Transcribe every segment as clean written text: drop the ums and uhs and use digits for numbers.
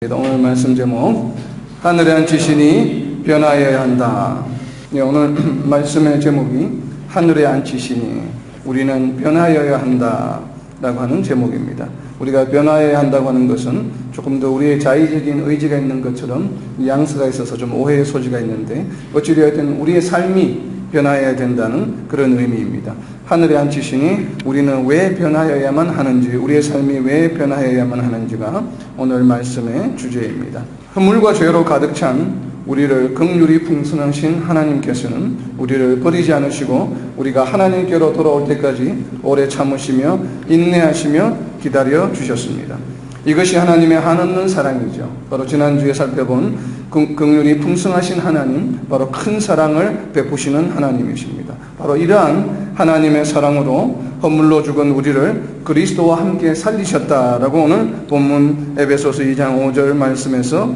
오늘 말씀 제목 하늘에 앉히시니 변화해야 한다. 오늘 말씀의 제목이 하늘에 앉히시니 우리는 변화해야 한다 라고 하는 제목입니다. 우리가 변화해야 한다고 하는 것은 조금 더 우리의 자의적인 의지가 있는 것처럼 뉘앙스가 있어서 좀 오해의 소지가 있는데, 어찌되었든 우리의 삶이 변화해야 된다는 그런 의미입니다. 하늘에 앉히시니 우리는 왜 변화해야만 하는지, 우리의 삶이 왜 변화해야만 하는지가 오늘 말씀의 주제입니다. 허물과 죄로 가득 찬 우리를 긍휼히 풍성하신 하나님께서는 우리를 버리지 않으시고 우리가 하나님께로 돌아올 때까지 오래 참으시며 인내하시며 기다려 주셨습니다. 이것이 하나님의 한없는 사랑이죠. 바로 지난주에 살펴본 긍휼이 풍성하신 하나님, 바로 큰 사랑을 베푸시는 하나님이십니다. 바로 이러한 하나님의 사랑으로 허물로 죽은 우리를 그리스도와 함께 살리셨다라고 오늘 본문 에베소서 2장 5절 말씀에서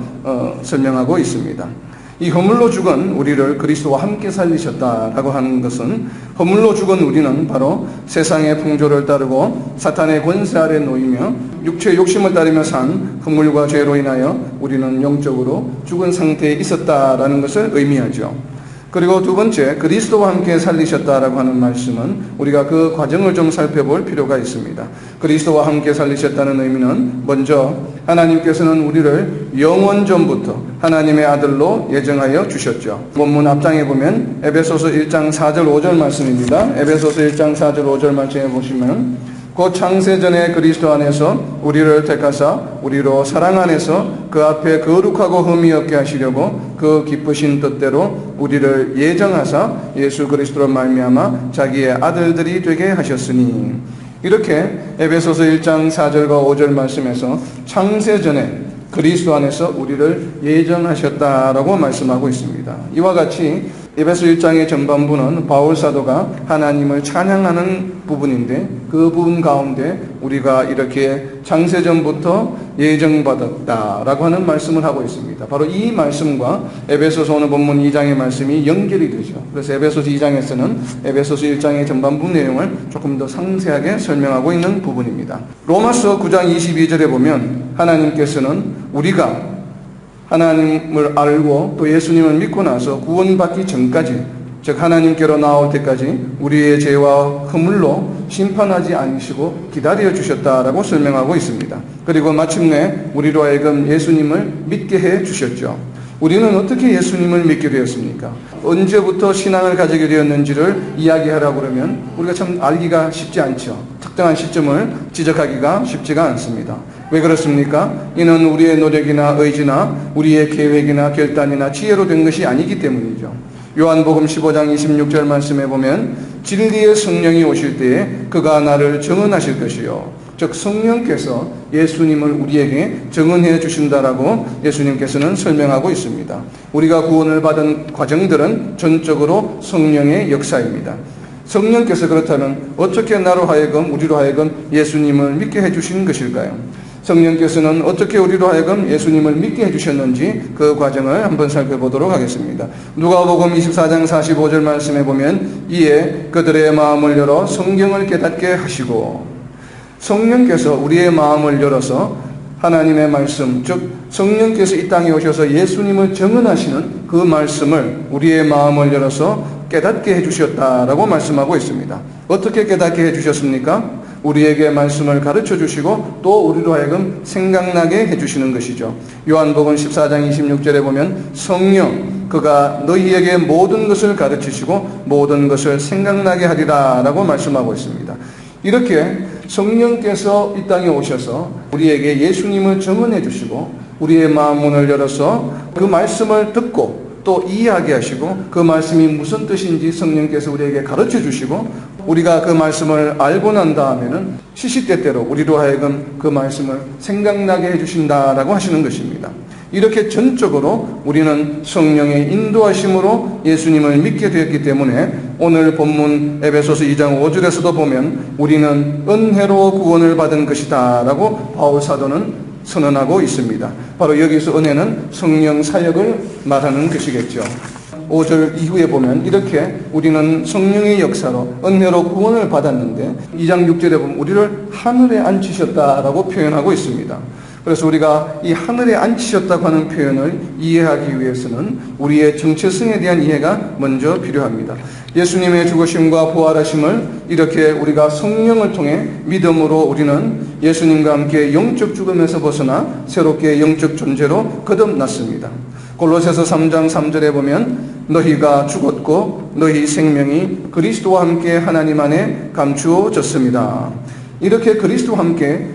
설명하고 있습니다. 이 허물로 죽은 우리를 그리스도와 함께 살리셨다라고 하는 것은, 허물로 죽은 우리는 바로 세상의 풍조를 따르고 사탄의 권세 아래 놓이며 육체의 욕심을 따르며 산 허물과 죄로 인하여 우리는 영적으로 죽은 상태에 있었다라는 것을 의미하죠. 그리고 두 번째, 그리스도와 함께 살리셨다라고 하는 말씀은 우리가 그 과정을 좀 살펴볼 필요가 있습니다. 그리스도와 함께 살리셨다는 의미는, 먼저 하나님께서는 우리를 영원 전부터 하나님의 아들로 예정하여 주셨죠. 본문 앞장에 보면 에베소서 1장 4절 5절 말씀입니다. 에베소서 1장 4절 5절 말씀에 보시면, 곧 창세전에 그리스도 안에서 우리를 택하사 우리로 사랑 안에서 그 앞에 거룩하고 흠이 없게 하시려고 그 기쁘신 뜻대로 우리를 예정하사 예수 그리스도로 말미암아 자기의 아들들이 되게 하셨으니, 이렇게 에베소서 1장 4절과 5절 말씀에서 창세전에 그리스도 안에서 우리를 예정하셨다라고 말씀하고 있습니다. 이와 같이 에베소 1장의 전반부는 바울 사도가 하나님을 찬양하는 부분인데, 그 부분 가운데 우리가 이렇게 창세전부터 예정받았다라고 하는 말씀을 하고 있습니다. 바로 이 말씀과 에베소서 오늘 본문 2장의 말씀이 연결이 되죠. 그래서 에베소서 2장에서는 에베소서 1장의 전반부 내용을 조금 더 상세하게 설명하고 있는 부분입니다. 로마서 9장 22절에 보면 하나님께서는 우리가 하나님을 알고 또 예수님을 믿고 나서 구원받기 전까지, 즉 하나님께로 나올 때까지 우리의 죄와 허물로 심판하지 않으시고 기다려 주셨다라고 설명하고 있습니다. 그리고 마침내 우리로 하여금 예수님을 믿게 해 주셨죠. 우리는 어떻게 예수님을 믿게 되었습니까? 언제부터 신앙을 가지게 되었는지를 이야기하라고 그러면 우리가 참 알기가 쉽지 않죠. 특정한 시점을 지적하기가 쉽지가 않습니다. 왜 그렇습니까? 이는 우리의 노력이나 의지나 우리의 계획이나 결단이나 지혜로 된 것이 아니기 때문이죠. 요한복음 15장 26절 말씀에 보면, 진리의 성령이 오실 때에 그가 나를 증언하실 것이요, 즉 성령께서 예수님을 우리에게 증언해 주신다라고 예수님께서는 설명하고 있습니다. 우리가 구원을 받은 과정들은 전적으로 성령의 역사입니다. 성령께서 그렇다면 어떻게 우리로 하여금 예수님을 믿게 해주신 것일까요? 성령께서는 어떻게 우리로 하여금 예수님을 믿게 해주셨는지 그 과정을 한번 살펴보도록 하겠습니다. 누가복음 24장 45절 말씀에 보면, 이에 그들의 마음을 열어 성경을 깨닫게 하시고, 성령께서 우리의 마음을 열어서 하나님의 말씀, 즉 성령께서 이 땅에 오셔서 예수님을 증언하시는 그 말씀을 우리의 마음을 열어서 깨닫게 해주셨다라고 말씀하고 있습니다. 어떻게 깨닫게 해주셨습니까? 우리에게 말씀을 가르쳐 주시고 또 우리로 하여금 생각나게 해주시는 것이죠. 요한복음 14장 26절에 보면, 성령 그가 너희에게 모든 것을 가르치시고 모든 것을 생각나게 하리라 라고 말씀하고 있습니다. 이렇게 성령께서 이 땅에 오셔서 우리에게 예수님을 증언해 주시고 우리의 마음 문을 열어서 그 말씀을 듣고 또 이해하게 하시고, 그 말씀이 무슨 뜻인지 성령께서 우리에게 가르쳐 주시고, 우리가 그 말씀을 알고 난 다음에는 시시때때로 우리로 하여금 그 말씀을 생각나게 해주신다라고 하시는 것입니다. 이렇게 전적으로 우리는 성령의 인도하심으로 예수님을 믿게 되었기 때문에 오늘 본문 에베소서 2장 5절에서도 보면 우리는 은혜로 구원을 받은 것이다 라고 바울 사도는 선언하고 있습니다. 바로 여기서 은혜는 성령 사역을 말하는 것이겠죠. 5절 이후에 보면 이렇게 우리는 성령의 역사로 은혜로 구원을 받았는데, 2장 6절에 보면 우리를 하늘에 앉히셨다라고 표현하고 있습니다. 그래서 우리가 이 하늘에 앉히셨다고 하는 표현을 이해하기 위해서는 우리의 정체성에 대한 이해가 먼저 필요합니다. 예수님의 죽으심과 부활하심을 이렇게 우리가 성령을 통해 믿음으로 우리는 예수님과 함께 영적 죽음에서 벗어나 새롭게 영적 존재로 거듭났습니다. 골로새서 3장 3절에 보면 너희가 죽었고 너희 생명이 그리스도와 함께 하나님 안에 감추어졌습니다. 이렇게 그리스도와 함께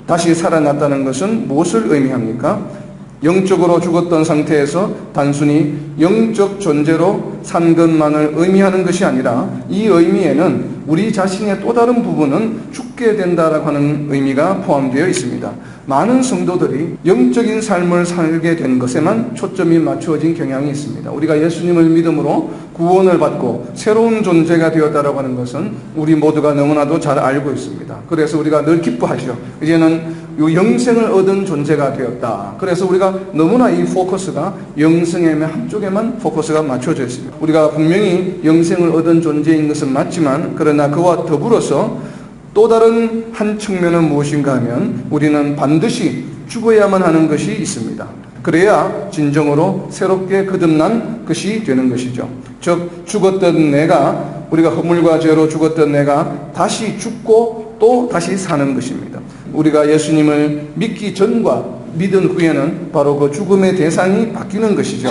다시 살아났다는 것은 무엇을 의미합니까? 영적으로 죽었던 상태에서 단순히 영적 존재로 산 것만을 의미하는 것이 아니라 이 의미에는 우리 자신의 또 다른 부분은 죽게 된다라고 하는 의미가 포함되어 있습니다. 많은 성도들이 영적인 삶을 살게 된 것에만 초점이 맞추어진 경향이 있습니다. 우리가 예수님을 믿음으로 구원을 받고 새로운 존재가 되었다라고 하는 것은 우리 모두가 너무나도 잘 알고 있습니다. 그래서 우리가 늘 기뻐하죠. 이제는 이 영생을 얻은 존재가 되었다. 그래서 우리가 너무나 이 포커스가 영생의 한쪽에만 포커스가 맞춰져 있습니다. 우리가 분명히 영생을 얻은 존재인 것은 맞지만 그러나 그와 더불어서 또 다른 한 측면은 무엇인가 하면 우리는 반드시 죽어야만 하는 것이 있습니다. 그래야 진정으로 새롭게 거듭난 것이 되는 것이죠. 즉 죽었던 내가, 우리가 허물과 죄로 죽었던 내가 다시 죽고 또 다시 사는 것입니다. 우리가 예수님을 믿기 전과 믿은 후에는 바로 그 죽음의 대상이 바뀌는 것이죠.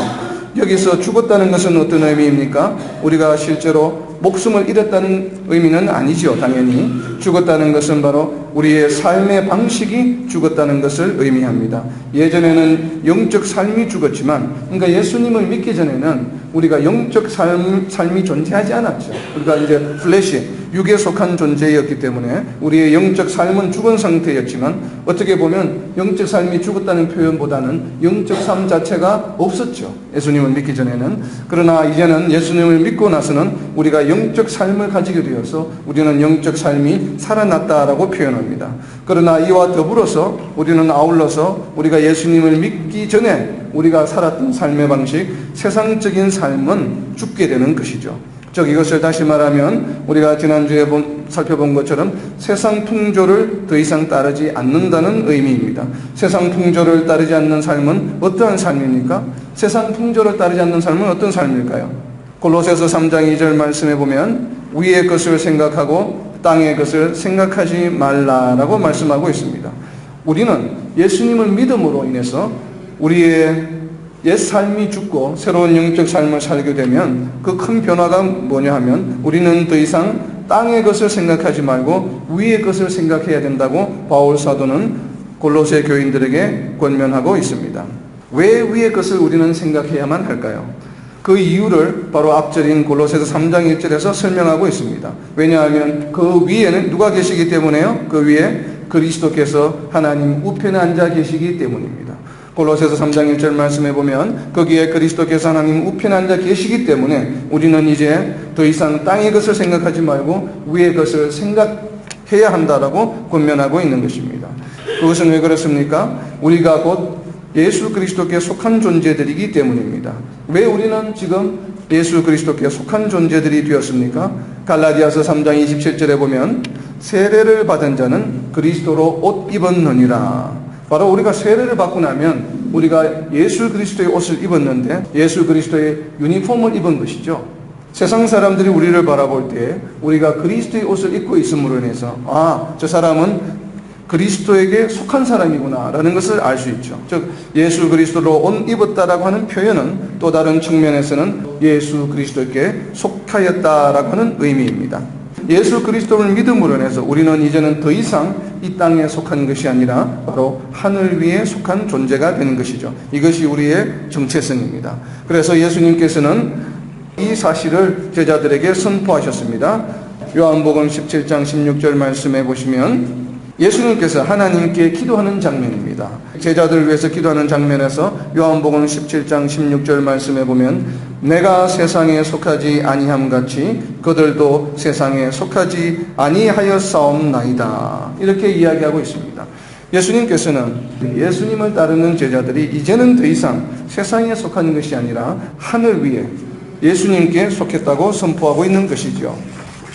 여기서 죽었다는 것은 어떤 의미입니까? 우리가 실제로 목숨을 잃었다는 의미는 아니죠. 당연히 죽었다는 것은 바로 우리의 삶의 방식이 죽었다는 것을 의미합니다. 예전에는 영적 삶이 죽었지만, 그러니까 예수님을 믿기 전에는 우리가 영적 삶이 존재하지 않았죠. 우리가 이제 플래시, 육에 속한 존재였기 때문에 우리의 영적 삶은 죽은 상태였지만, 어떻게 보면 영적 삶이 죽었다는 표현보다는 영적 삶 자체가 없었죠. 예수님을 믿기 전에는. 그러나 이제는 예수님을 믿고 나서는 우리가 영적 삶을 가지게 되어서 우리는 영적 삶이 살아났다라고 표현합니다. 그러나 이와 더불어서 우리는 아울러서 우리가 예수님을 믿기 전에 우리가 살았던 삶의 방식, 세상적인 삶은 죽게 되는 것이죠. 즉 이것을 다시 말하면 우리가 지난주에 살펴본 것처럼 세상 풍조를 더 이상 따르지 않는다는 의미입니다. 세상 풍조를 따르지 않는 삶은 어떠한 삶입니까? 세상 풍조를 따르지 않는 삶은 어떤 삶일까요? 골로새서 3장 2절 말씀에 보면 위의 것을 생각하고 땅의 것을 생각하지 말라라고 말씀하고 있습니다. 우리는 예수님을 믿음으로 인해서 우리의 옛 삶이 죽고 새로운 영적 삶을 살게 되면 그 큰 변화가 뭐냐 하면 우리는 더 이상 땅의 것을 생각하지 말고 위의 것을 생각해야 된다고 바울 사도는 골로새 교인들에게 권면하고 있습니다. 왜 위의 것을 우리는 생각해야만 할까요? 그 이유를 바로 앞절인 골로새서 3장 1절에서 설명하고 있습니다. 왜냐하면 그 위에는 누가 계시기 때문에요? 그 위에 그리스도께서 하나님 우편에 앉아 계시기 때문입니다. 골로새서 3장 1절 말씀해 보면 거기에 그리스도께서 하나님 우편에 앉아 계시기 때문에 우리는 이제 더 이상 땅의 것을 생각하지 말고 위의 것을 생각해야 한다라고 권면하고 있는 것입니다. 그것은 왜 그렇습니까? 우리가 곧 예수 그리스도께 속한 존재들이기 때문입니다. 왜 우리는 지금 예수 그리스도께 속한 존재들이 되었습니까? 갈라디아서 3장 27절에 보면 세례를 받은 자는 그리스도로 옷 입었느니라. 바로 우리가 세례를 받고 나면 우리가 예수 그리스도의 옷을 입었는데 예수 그리스도의 유니폼을 입은 것이죠. 세상 사람들이 우리를 바라볼 때 우리가 그리스도의 옷을 입고 있음으로 인해서 저 사람은 그리스도에게 속한 사람이구나 라는 것을 알 수 있죠. 즉 예수 그리스도로 옷 입었다라고 하는 표현은 또 다른 측면에서는 예수 그리스도에게 속하였다라고 하는 의미입니다. 예수 그리스도를 믿음으로 인해서 우리는 이제는 더 이상 이 땅에 속한 것이 아니라 바로 하늘 위에 속한 존재가 되는 것이죠. 이것이 우리의 정체성입니다. 그래서 예수님께서는 이 사실을 제자들에게 선포하셨습니다. 요한복음 17장 16절 말씀해 보시면 예수님께서 하나님께 기도하는 장면입니다. 제자들을 위해서 기도하는 장면에서 요한복음 17장 16절 말씀에 보면 내가 세상에 속하지 아니함같이 그들도 세상에 속하지 아니하였사옵나이다. 이렇게 이야기하고 있습니다. 예수님께서는 예수님을 따르는 제자들이 이제는 더 이상 세상에 속한 것이 아니라 하늘 위에 예수님께 속했다고 선포하고 있는 것이죠.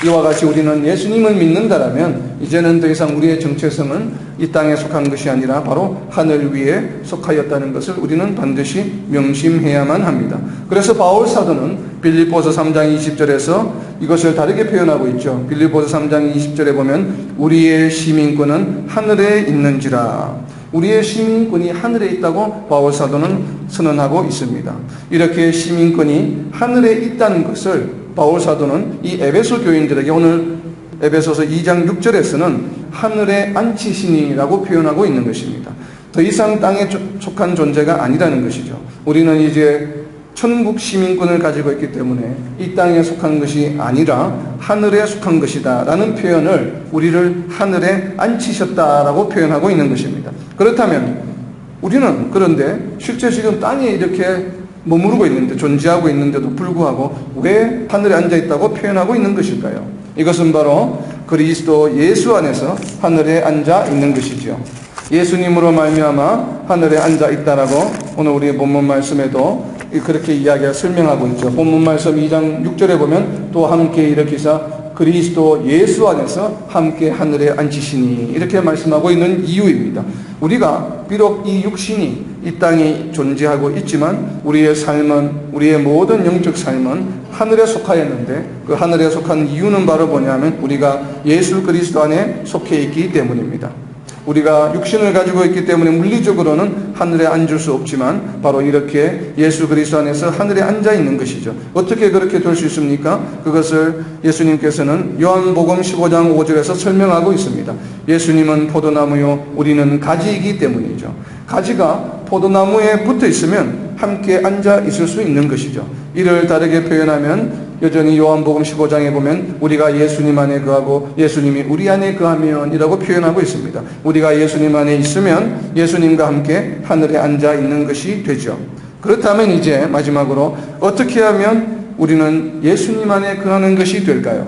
이와 같이 우리는 예수님을 믿는다라면 이제는 더 이상 우리의 정체성은 이 땅에 속한 것이 아니라 바로 하늘 위에 속하였다는 것을 우리는 반드시 명심해야만 합니다. 그래서 바울 사도는 빌립보서 3장 20절에서 이것을 다르게 표현하고 있죠. 빌립보서 3장 20절에 보면 우리의 시민권은 하늘에 있는지라. 우리의 시민권이 하늘에 있다고 바울 사도는 선언하고 있습니다. 이렇게 시민권이 하늘에 있다는 것을 바울 사도는 이 에베소 교인들에게 오늘 에베소서 2장 6절에서는 하늘에 앉히시니라고 표현하고 있는 것입니다. 더 이상 땅에 속한 존재가 아니라는 것이죠. 우리는 이제 천국 시민권을 가지고 있기 때문에 이 땅에 속한 것이 아니라 하늘에 속한 것이다 라는 표현을 우리를 하늘에 앉히셨다라고 표현하고 있는 것입니다. 그렇다면 우리는 그런데 실제 지금 땅에 이렇게 머무르고 있는데 존재하고 있는데도 불구하고 왜 하늘에 앉아있다고 표현하고 있는 것일까요? 이것은 바로 그리스도 예수 안에서 하늘에 앉아 있는 것이죠. 예수님으로 말미암아 하늘에 앉아 있다라고 오늘 우리의 본문 말씀에도 그렇게 이야기가 설명하고 있죠. 본문 말씀 2장 6절에 보면 또 함께 일으키사 그리스도 예수 안에서 함께 하늘에 앉히시니 이렇게 말씀하고 있는 이유입니다. 우리가 비록 이 육신이 이 땅에 존재하고 있지만 우리의 삶은 우리의 모든 영적 삶은 하늘에 속하였는데 그 하늘에 속한 이유는 바로 뭐냐면 우리가 예수 그리스도 안에 속해 있기 때문입니다. 우리가 육신을 가지고 있기 때문에 물리적으로는 하늘에 앉을 수 없지만 바로 이렇게 예수 그리스도 안에서 하늘에 앉아 있는 것이죠. 어떻게 그렇게 될 수 있습니까? 그것을 예수님께서는 요한복음 15장 5절에서 설명하고 있습니다. 예수님은 포도나무요 우리는 가지이기 때문이죠. 가지가 포도나무에 붙어 있으면 함께 앉아 있을 수 있는 것이죠. 이를 다르게 표현하면 여전히 요한복음 15장에 보면 우리가 예수님 안에 거하고 예수님이 우리 안에 거하면 이라고 표현하고 있습니다. 우리가 예수님 안에 있으면 예수님과 함께 하늘에 앉아 있는 것이 되죠. 그렇다면 이제 마지막으로 어떻게 하면 우리는 예수님 안에 거하는 것이 될까요?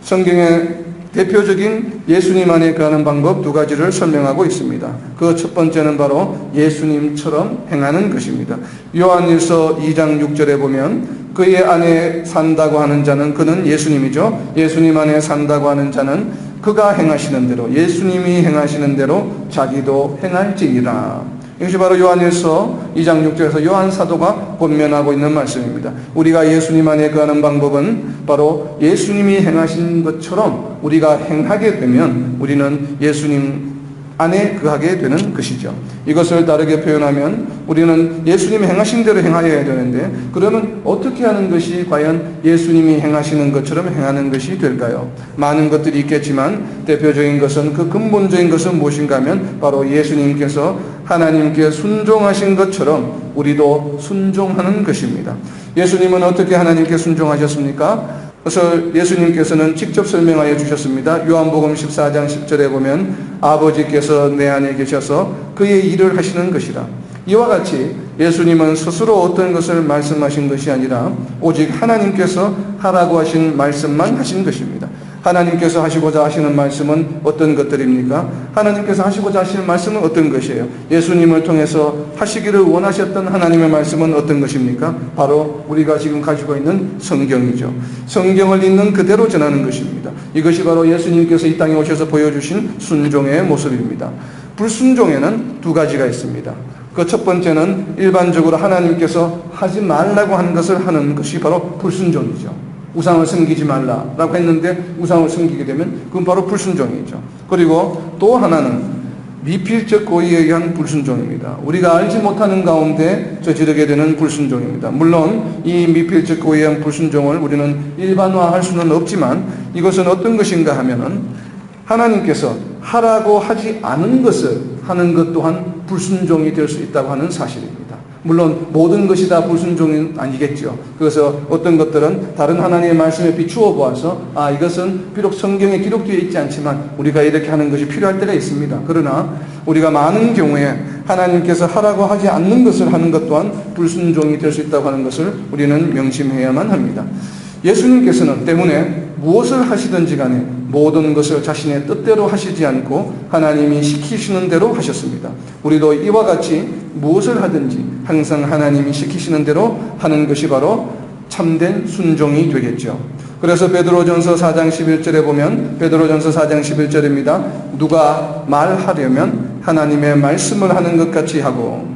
성경에 대표적인 예수님 안에 거하는 방법 두 가지를 설명하고 있습니다. 그 첫 번째는 바로 예수님처럼 행하는 것입니다. 요한일서 2장 6절에 보면 그의 안에 산다고 하는 자는 그는 예수님이죠. 예수님 안에 산다고 하는 자는 그가 행하시는 대로 예수님이 행하시는 대로 자기도 행할지니라. 이것이 바로 요한일서 2장 6절에서 요한 사도가 권면하고 있는 말씀입니다. 우리가 예수님 안에 거하는 방법은 바로 예수님이 행하신 것처럼 우리가 행하게 되면 우리는 예수님 안에 거하게 되는 것이죠. 이것을 다르게 표현하면 우리는 예수님이 행하신 대로 행하여야 되는데 그러면 어떻게 하는 것이 과연 예수님이 행하시는 것처럼 행하는 것이 될까요? 많은 것들이 있겠지만 대표적인 것은 그 근본적인 것은 무엇인가 하면 바로 예수님께서 하나님께 순종하신 것처럼 우리도 순종하는 것입니다. 예수님은 어떻게 하나님께 순종하셨습니까? 그래서 예수님께서는 직접 설명하여 주셨습니다. 요한복음 14장 10절에 보면 아버지께서 내 안에 계셔서 그의 일을 하시는 것이라. 이와 같이 예수님은 스스로 어떤 것을 말씀하신 것이 아니라 오직 하나님께서 하라고 하신 말씀만 하신 것입니다. 하나님께서 하시고자 하시는 말씀은 어떤 것들입니까? 하나님께서 하시고자 하시는 말씀은 어떤 것이에요? 예수님을 통해서 하시기를 원하셨던 하나님의 말씀은 어떤 것입니까? 바로 우리가 지금 가지고 있는 성경이죠. 성경을 있는 그대로 전하는 것입니다. 이것이 바로 예수님께서 이 땅에 오셔서 보여주신 순종의 모습입니다. 불순종에는 두 가지가 있습니다. 그 첫 번째는 일반적으로 하나님께서 하지 말라고 하는 것을 하는 것이 바로 불순종이죠. 우상을 섬기지 말라라고 했는데 우상을 섬기게 되면 그건 바로 불순종이죠. 그리고 또 하나는 미필적 고의에 의한 불순종입니다. 우리가 알지 못하는 가운데 저지르게 되는 불순종입니다. 물론 이 미필적 고의에 의한 불순종을 우리는 일반화할 수는 없지만 이것은 어떤 것인가 하면은 하나님께서 하라고 하지 않은 것을 하는 것 또한 불순종이 될 수 있다고 하는 사실입니다. 물론 모든 것이 다 불순종은 아니겠죠. 그래서 어떤 것들은 다른 하나님의 말씀에 비추어 보아서 이것은 비록 성경에 기록되어 있지 않지만 우리가 이렇게 하는 것이 필요할 때가 있습니다. 그러나 우리가 많은 경우에 하나님께서 하라고 하지 않는 것을 하는 것 또한 불순종이 될 수 있다고 하는 것을 우리는 명심해야만 합니다. 예수님께서는 때문에 무엇을 하시든지 간에 모든 것을 자신의 뜻대로 하시지 않고 하나님이 시키시는 대로 하셨습니다. 우리도 이와 같이 무엇을 하든지 항상 하나님이 시키시는 대로 하는 것이 바로 참된 순종이 되겠죠. 그래서 베드로전서 4장 11절에 보면 베드로전서 4장 11절입니다. 누가 말하려면 하나님의 말씀을 하는 것 같이 하고,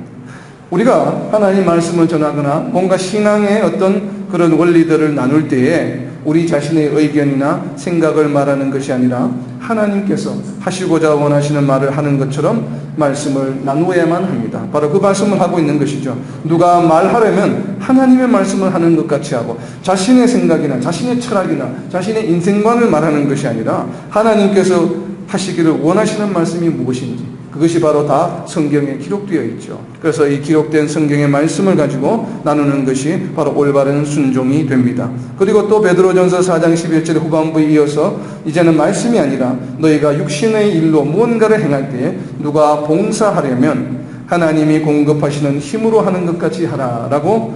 우리가 하나님 말씀을 전하거나 뭔가 신앙의 어떤 그런 원리들을 나눌 때에 우리 자신의 의견이나 생각을 말하는 것이 아니라 하나님께서 하시고자 원하시는 말을 하는 것처럼 말씀을 나누어야만 합니다. 바로 그 말씀을 하고 있는 것이죠. 누가 말하려면 하나님의 말씀을 하는 것 같이 하고, 자신의 생각이나 자신의 철학이나 자신의 인생관을 말하는 것이 아니라 하나님께서 하시기를 원하시는 말씀이 무엇인지, 그것이 바로 다 성경에 기록되어 있죠. 그래서 이 기록된 성경의 말씀을 가지고 나누는 것이 바로 올바른 순종이 됩니다. 그리고 또 베드로전서 4장 11절 후반부에 이어서 이제는 말씀이 아니라 너희가 육신의 일로 무언가를 행할 때에 누가 봉사하려면 하나님이 공급하시는 힘으로 하는 것 같이 하라라고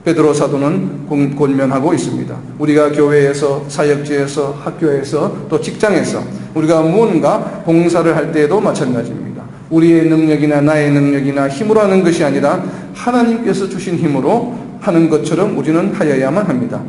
베드로 사도는 권면하고 있습니다. 우리가 교회에서, 사역지에서, 학교에서, 또 직장에서 우리가 무언가 봉사를 할 때에도 마찬가지입니다. 우리의 능력이나 나의 능력이나 힘으로 하는 것이 아니라 하나님께서 주신 힘으로 하는 것처럼 우리는 하여야만 합니다.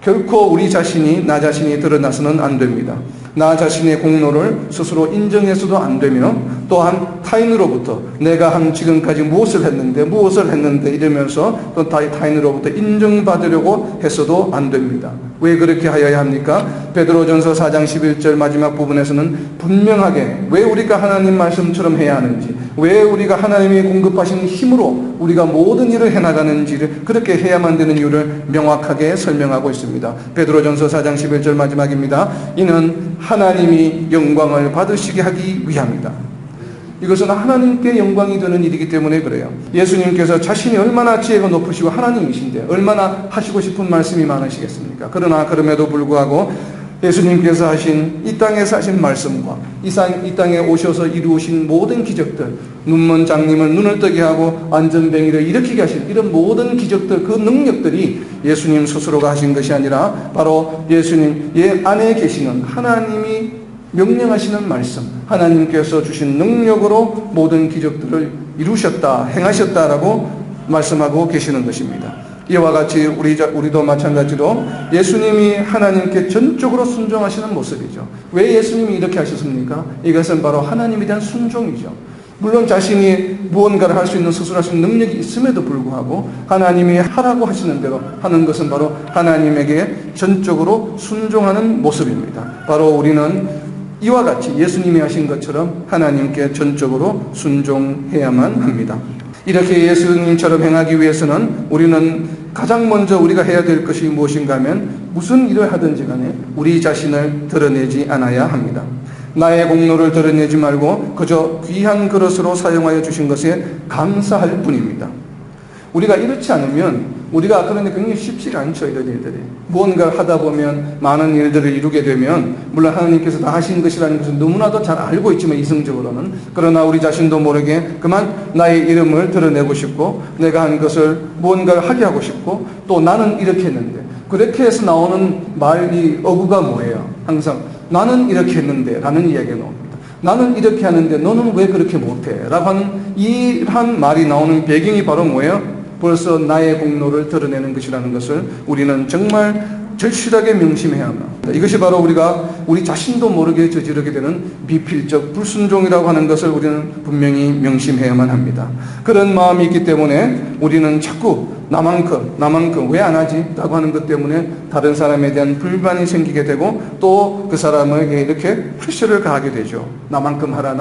결코 우리 자신이, 나 자신이 드러나서는 안 됩니다. 나 자신의 공로를 스스로 인정해서도 안 되며, 또한 타인으로부터 내가 지금까지 무엇을 했는데 이러면서 또 타인으로부터 인정받으려고 해서도 안 됩니다. 왜 그렇게 하여야 합니까? 베드로전서 4장 11절 마지막 부분에서는 분명하게 왜 우리가 하나님 말씀처럼 해야 하는지, 왜 우리가 하나님이 공급하시는 힘으로 우리가 모든 일을 해나가는지를, 그렇게 해야만 되는 이유를 명확하게 설명하고 있습니다. 베드로전서 4장 11절 마지막입니다. 이는 하나님이 영광을 받으시게 하기 위함이다. 이것은 하나님께 영광이 되는 일이기 때문에 그래요. 예수님께서 자신이 얼마나 지혜가 높으시고 하나님이신데 얼마나 하시고 싶은 말씀이 많으시겠습니까? 그러나 그럼에도 불구하고 예수님께서 하신 이 땅에서 하신 말씀과 이 땅에 오셔서 이루신 모든 기적들, 눈먼 장님을 눈을 뜨게 하고 안전뱅이를 일으키게 하신 이런 모든 기적들, 그 능력들이 예수님 스스로가 하신 것이 아니라 바로 예수님 안에 계시는 하나님이 명령하시는 말씀, 하나님께서 주신 능력으로 모든 기적들을 이루셨다, 행하셨다라고 말씀하고 계시는 것입니다. 이와 같이 우리도 마찬가지로 예수님이 하나님께 전적으로 순종하시는 모습이죠. 왜 예수님이 이렇게 하셨습니까? 이것은 바로 하나님에 대한 순종이죠. 물론 자신이 무언가를 할 수 있는, 스스로 할 수 있는 능력이 있음에도 불구하고 하나님이 하라고 하시는 대로 하는 것은 바로 하나님에게 전적으로 순종하는 모습입니다. 바로 우리는 이와 같이 예수님이 하신 것처럼 하나님께 전적으로 순종해야만 합니다. 이렇게 예수님처럼 행하기 위해서는 우리는 가장 먼저 우리가 해야 될 것이 무엇인가 하면 무슨 일을 하든지 간에 우리 자신을 드러내지 않아야 합니다. 나의 공로를 드러내지 말고 그저 귀한 그릇으로 사용하여 주신 것에 감사할 뿐입니다. 우리가 이렇지 않으면 우리가 그런데 굉장히 쉽지가 않죠. 이런 일들이 무언가를 하다 보면 많은 일들을 이루게 되면 물론 하나님께서 다 하신 것이라는 것은 너무나도 잘 알고 있지만 이성적으로는, 그러나 우리 자신도 모르게 그만 나의 이름을 드러내고 싶고 내가 한 것을 무언가를 하게 하고 싶고 또 나는 이렇게 했는데, 그렇게 해서 나오는 말이 어구가 뭐예요? 항상 나는 이렇게 했는데 라는 이야기가 나옵니다. 나는 이렇게 하는데 너는 왜 그렇게 못해? 라고 하는 이한 말이 나오는 배경이 바로 뭐예요? 벌써 나의 공로를 드러내는 것이라는 것을 우리는 정말 절실하게 명심해야 합니다. 이것이 바로 우리 자신도 모르게 저지르게 되는 미필적 불순종이라고 하는 것을 우리는 분명히 명심해야만 합니다. 그런 마음이 있기 때문에 우리는 자꾸 나만큼 왜 안 하지? 라고 하는 것 때문에 다른 사람에 대한 불만이 생기게 되고 또 그 사람에게 이렇게 프레셔를 가하게 되죠. 나만큼 하라.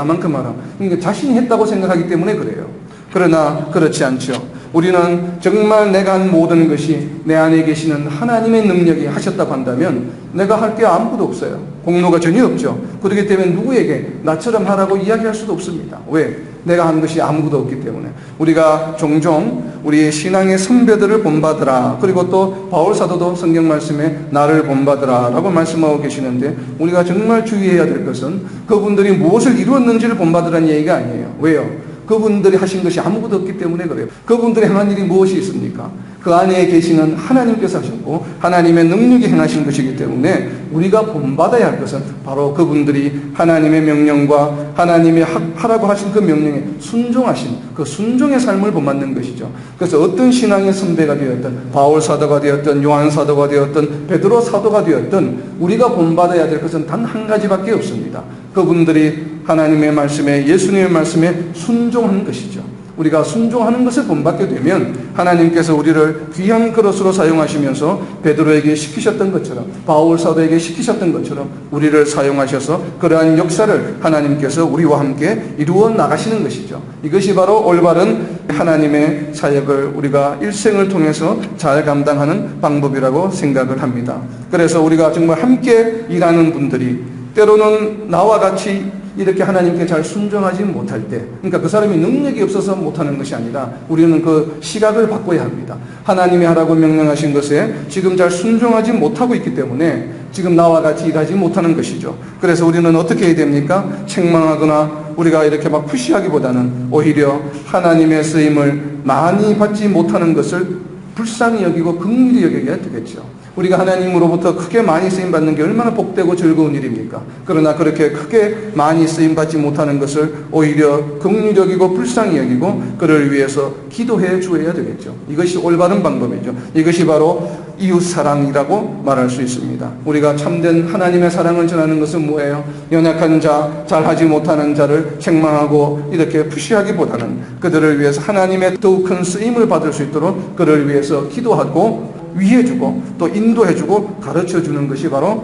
그러니까 자신이 했다고 생각하기 때문에 그래요. 그러나 그렇지 않죠. 우리는 정말 내가 한 모든 것이 내 안에 계시는 하나님의 능력이 하셨다고 한다면 내가 할 게 아무것도 없어요. 공로가 전혀 없죠. 그렇기 때문에 누구에게 나처럼 하라고 이야기할 수도 없습니다. 왜? 내가 한 것이 아무것도 없기 때문에. 우리가 종종 우리의 신앙의 선배들을 본받으라, 그리고 또 바울 사도도 성경 말씀에 나를 본받으라 라고 말씀하고 계시는데, 우리가 정말 주의해야 될 것은 그분들이 무엇을 이루었는지를 본받으라는 얘기가 아니에요. 왜요? 그분들이 하신 것이 아무것도 없기 때문에 그래요. 그분들이 행한 일이 무엇이 있습니까? 그 안에 계시는 하나님께서 하셨고 하나님의 능력이 행하신 것이기 때문에 우리가 본받아야 할 것은 바로 그분들이 하나님의 명령과 하나님의 하라고 하신 그 명령에 순종하신 그 순종의 삶을 본받는 것이죠. 그래서 어떤 신앙의 선배가 되었든 바울 사도가 되었든 요한 사도가 되었든 베드로 사도가 되었든 우리가 본받아야 될 것은 단 한 가지밖에 없습니다. 그분들이 하나님의 말씀에 예수님의 말씀에 순종하는 것이죠. 우리가 순종하는 것을 본받게 되면 하나님께서 우리를 귀한 그릇으로 사용하시면서 베드로에게 시키셨던 것처럼 바울 사도에게 시키셨던 것처럼 우리를 사용하셔서 그러한 역사를 하나님께서 우리와 함께 이루어 나가시는 것이죠. 이것이 바로 올바른 하나님의 사역을 우리가 일생을 통해서 잘 감당하는 방법이라고 생각을 합니다. 그래서 우리가 정말 함께 일하는 분들이 때로는 나와 같이 이렇게 하나님께 잘 순종하지 못할 때, 그러니까 그 사람이 능력이 없어서 못하는 것이 아니라 우리는 그 시각을 바꿔야 합니다. 하나님이 하라고 명령하신 것에 지금 잘 순종하지 못하고 있기 때문에 지금 나와 같이 일하지 못하는 것이죠. 그래서 우리는 어떻게 해야 됩니까? 책망하거나 우리가 이렇게 막 푸시하기보다는 오히려 하나님의 쓰임을 많이 받지 못하는 것을 불쌍히 여기고 긍휼히 여겨야 되겠죠. 우리가 하나님으로부터 크게 많이 쓰임받는 게 얼마나 복되고 즐거운 일입니까? 그러나 그렇게 크게 많이 쓰임받지 못하는 것을 오히려 긍휼히 여기고 불쌍히 여기고 그를 위해서 기도해 주어야 되겠죠. 이것이 올바른 방법이죠. 이것이 바로 이웃사랑이라고 말할 수 있습니다. 우리가 참된 하나님의 사랑을 전하는 것은 뭐예요? 연약한 자, 잘하지 못하는 자를 책망하고 이렇게 푸시하기보다는 그들을 위해서 하나님의 더욱 큰 쓰임을 받을 수 있도록 그를 위해서 기도하고 위해주고 또 인도해주고 가르쳐주는 것이 바로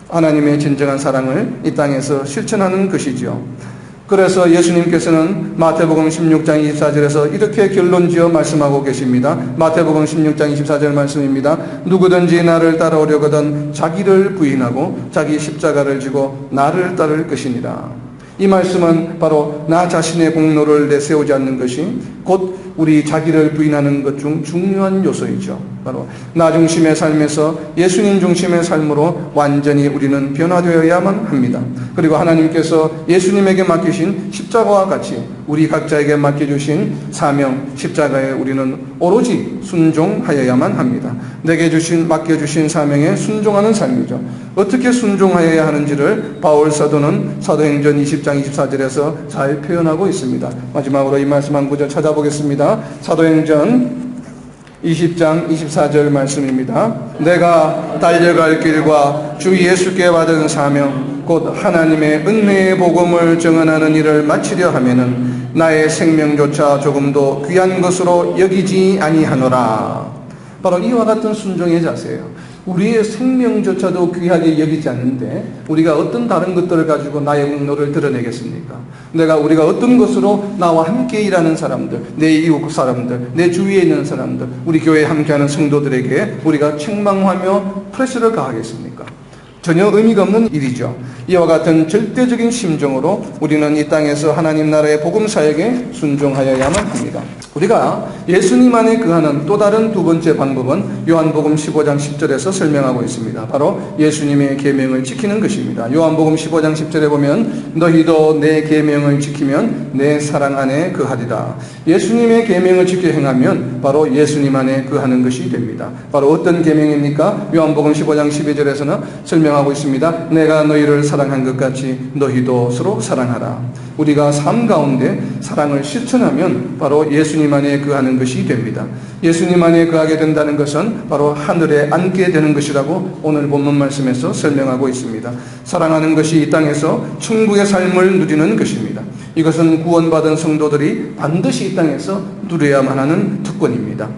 하나님의 진정한 사랑을 이 땅에서 실천하는 것이지요. 그래서 예수님께서는 마태복음 16장 24절에서 이렇게 결론지어 말씀하고 계십니다. 마태복음 16장 24절 말씀입니다. 누구든지 나를 따라오려거든 자기를 부인하고 자기 십자가를 지고 나를 따를 것이니라. 이 말씀은 바로 나 자신의 공로를 내세우지 않는 것이 곧 우리 자기를 부인하는 것 중 중요한 요소이죠. 바로 나 중심의 삶에서 예수님 중심의 삶으로 완전히 우리는 변화되어야만 합니다. 그리고 하나님께서 예수님에게 맡기신 십자가와 같이 우리 각자에게 맡겨주신 사명 십자가에 우리는 오로지 순종하여야만 합니다. 내게 맡겨주신 사명에 순종하는 삶이죠. 어떻게 순종하여야 하는지를 바울 사도는 사도행전 20장 24절에서 잘 표현하고 있습니다. 마지막으로 이 말씀 한 구절 찾아보겠습니다. 사도행전 20장 24절 말씀입니다. 내가 달려갈 길과 주 예수께 받은 사명 곧 하나님의 은혜의 복음을 증언하는 일을 마치려 하면은 나의 생명조차 조금도 귀한 것으로 여기지 아니하노라. 바로 이와 같은 순종의 자세예요. 우리의 생명조차도 귀하게 여기지 않는데 우리가 어떤 다른 것들을 가지고 나의 공로를 드러내겠습니까? 우리가 어떤 것으로 나와 함께 일하는 사람들, 내 이웃 사람들, 내 주위에 있는 사람들, 우리 교회에 함께하는 성도들에게 우리가 책망하며 프레셔를 가하겠습니까? 전혀 의미가 없는 일이죠. 이와 같은 절대적인 심정으로 우리는 이 땅에서 하나님 나라의 복음 사역에 순종하여야만 합니다. 우리가 예수님 안에 거하는 또 다른 두 번째 방법은 요한복음 15장 10절에서 설명하고 있습니다. 바로 예수님의 계명을 지키는 것입니다. 요한복음 15장 10절에 보면 너희도 내 계명을 지키면 내 사랑 안에 거하리라. 예수님의 계명을 지켜 행하면 바로 예수님 안에 거하는 것이 됩니다. 바로 어떤 계명입니까? 요한복음 15장 12절에서는 설명하고 있습니다. 내가 너희를 사랑한 것 같이 너희도 서로 사랑하라. 우리가 삶 가운데 사랑을 실천하면 바로 예수님 안에 거하는 것이 됩니다. 예수님 안에 거하게 된다는 것은 바로 하늘에 앉게 되는 것이라고 오늘 본문 말씀에서 설명하고 있습니다. 사랑하는 것이 이 땅에서 천국의 삶을 누리는 것입니다. 이것은 구원받은 성도들이 반드시 이 땅에서 누려야만 하는 특권입니다.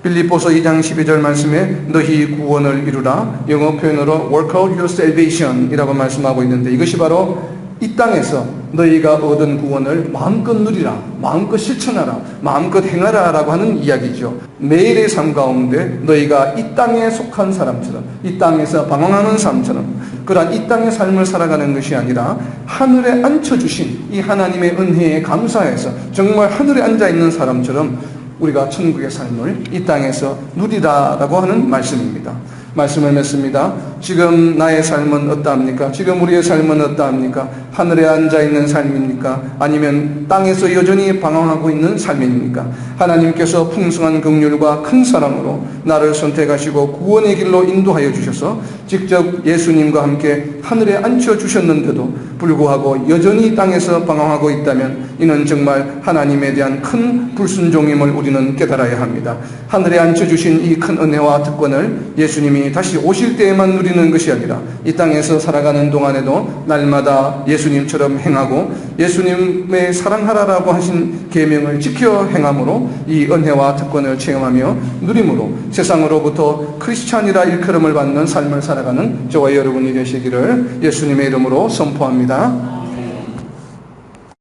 빌립보서 2장 12절 말씀에 너희 구원을 이루라. 영어 표현으로 work out your salvation 이라고 말씀하고 있는데 이것이 바로 이 땅에서 너희가 얻은 구원을 마음껏 누리라, 마음껏 실천하라, 마음껏 행하라 라고 하는 이야기죠. 매일의 삶 가운데 너희가 이 땅에 속한 사람처럼, 이 땅에서 방황하는 사람처럼 그러한 이 땅의 삶을 살아가는 것이 아니라 하늘에 앉혀주신 이 하나님의 은혜에 감사해서 정말 하늘에 앉아있는 사람처럼 우리가 천국의 삶을 이 땅에서 누리라라고 하는 말씀입니다. 말씀을 맺습니다. 지금 나의 삶은 어떠합니까? 지금 우리의 삶은 어떠합니까? 하늘에 앉아있는 삶입니까? 아니면 땅에서 여전히 방황하고 있는 삶입니까? 하나님께서 풍성한 긍휼과 큰 사랑으로 나를 선택하시고 구원의 길로 인도하여 주셔서 직접 예수님과 함께 하늘에 앉혀주셨는데도 불구하고 여전히 땅에서 방황하고 있다면 이는 정말 하나님에 대한 큰 불순종임을 우리는 깨달아야 합니다. 하늘에 앉혀주신 이 큰 은혜와 특권을 예수님이 다시 오실 때에만 누리는 것이 아니라 이 땅에서 살아가는 동안에도 날마다 예수님처럼 행하고 예수님의 사랑하라라고 하신 계명을 지켜 행함으로 이 은혜와 특권을 체험하며 누림으로 세상으로부터 크리스찬이라 일컬음을 받는 삶을 살아가는 저와 여러분이 되시기를 예수님의 이름으로 선포합니다.